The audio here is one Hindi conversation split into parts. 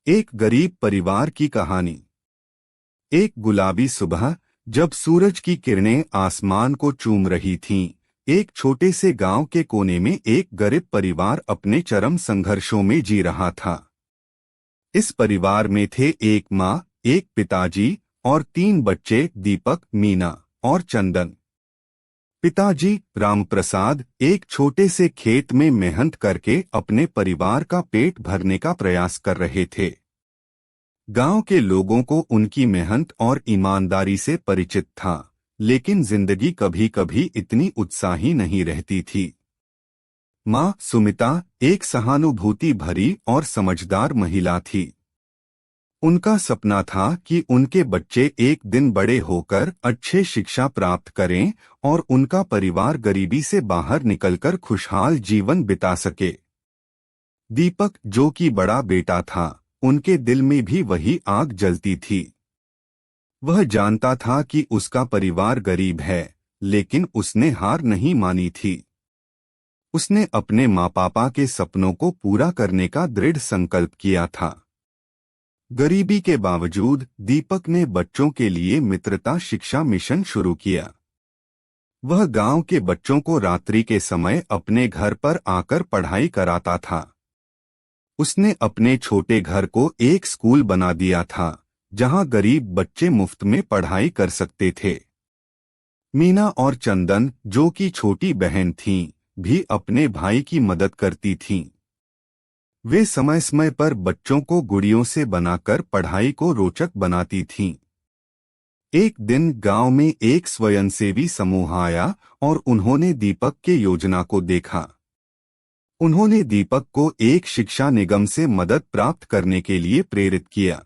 एक गरीब परिवार की कहानी। एक गुलाबी सुबह, जब सूरज की किरणें आसमान को चूम रही थीं, एक छोटे से गांव के कोने में एक गरीब परिवार अपने चरम संघर्षों में जी रहा था। इस परिवार में थे एक माँ, एक पिताजी और 3 बच्चे, दीपक, मीना और चंदन। पिताजी रामप्रसाद एक छोटे से खेत में मेहनत करके अपने परिवार का पेट भरने का प्रयास कर रहे थे। गांव के लोगों को उनकी मेहनत और ईमानदारी से परिचित था, लेकिन जिंदगी कभी कभी इतनी उत्साही नहीं रहती थी। माँ सुमिता एक सहानुभूति भरी और समझदार महिला थी। उनका सपना था कि उनके बच्चे एक दिन बड़े होकर अच्छे शिक्षा प्राप्त करें और उनका परिवार गरीबी से बाहर निकलकर खुशहाल जीवन बिता सके। दीपक, जो कि बड़ा बेटा था, उनके दिल में भी वही आग जलती थी। वह जानता था कि उसका परिवार गरीब है, लेकिन उसने हार नहीं मानी थी। उसने अपने माँ पापा के सपनों को पूरा करने का दृढ़ संकल्प किया था। गरीबी के बावजूद दीपक ने बच्चों के लिए मित्रता शिक्षा मिशन शुरू किया। वह गांव के बच्चों को रात्रि के समय अपने घर पर आकर पढ़ाई कराता था। उसने अपने छोटे घर को एक स्कूल बना दिया था, जहां गरीब बच्चे मुफ्त में पढ़ाई कर सकते थे। मीना और चंदन, जो कि छोटी बहन थीं, भी अपने भाई की मदद करती थीं। वे समय समय पर बच्चों को गुड़ियों से बनाकर पढ़ाई को रोचक बनाती थीं। एक दिन गांव में एक स्वयंसेवी समूह आया और उन्होंने दीपक के योजना को देखा। उन्होंने दीपक को एक शिक्षा निगम से मदद प्राप्त करने के लिए प्रेरित किया।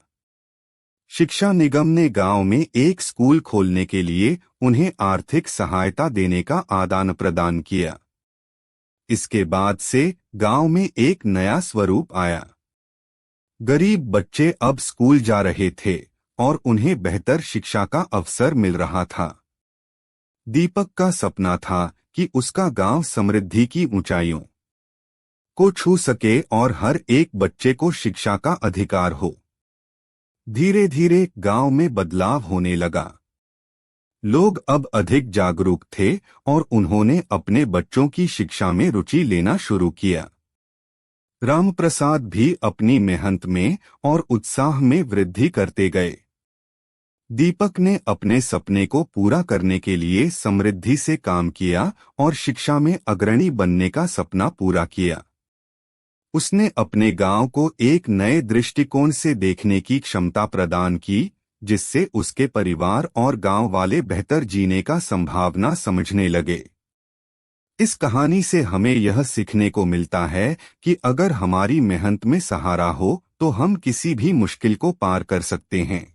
शिक्षा निगम ने गांव में एक स्कूल खोलने के लिए उन्हें आर्थिक सहायता देने का आदान प्रदान किया। इसके बाद से गांव में एक नया स्वरूप आया। गरीब बच्चे अब स्कूल जा रहे थे और उन्हें बेहतर शिक्षा का अवसर मिल रहा था। दीपक का सपना था कि उसका गांव समृद्धि की ऊंचाइयों को छू सके और हर एक बच्चे को शिक्षा का अधिकार हो। धीरे धीरे गांव में बदलाव होने लगा। लोग अब अधिक जागरूक थे और उन्होंने अपने बच्चों की शिक्षा में रुचि लेना शुरू किया। रामप्रसाद भी अपनी मेहनत में और उत्साह में वृद्धि करते गए। दीपक ने अपने सपने को पूरा करने के लिए समृद्धि से काम किया और शिक्षा में अग्रणी बनने का सपना पूरा किया। उसने अपने गांव को एक नए दृष्टिकोण से देखने की क्षमता प्रदान की, जिससे उसके परिवार और गांव वाले बेहतर जीने का संभावना समझने लगे। इस कहानी से हमें यह सीखने को मिलता है कि अगर हमारी मेहनत में सहारा हो तो हम किसी भी मुश्किल को पार कर सकते हैं।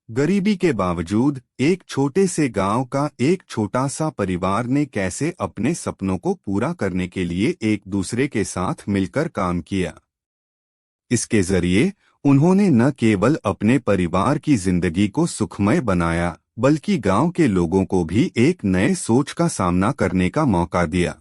गरीबी के बावजूद एक छोटे से गांव का एक छोटा सा परिवार ने कैसे अपने सपनों को पूरा करने के लिए एक दूसरे के साथ मिलकर काम किया। इसके जरिए उन्होंने न केवल अपने परिवार की जिंदगी को सुखमय बनाया, बल्कि गांव के लोगों को भी एक नए सोच का सामना करने का मौका दिया।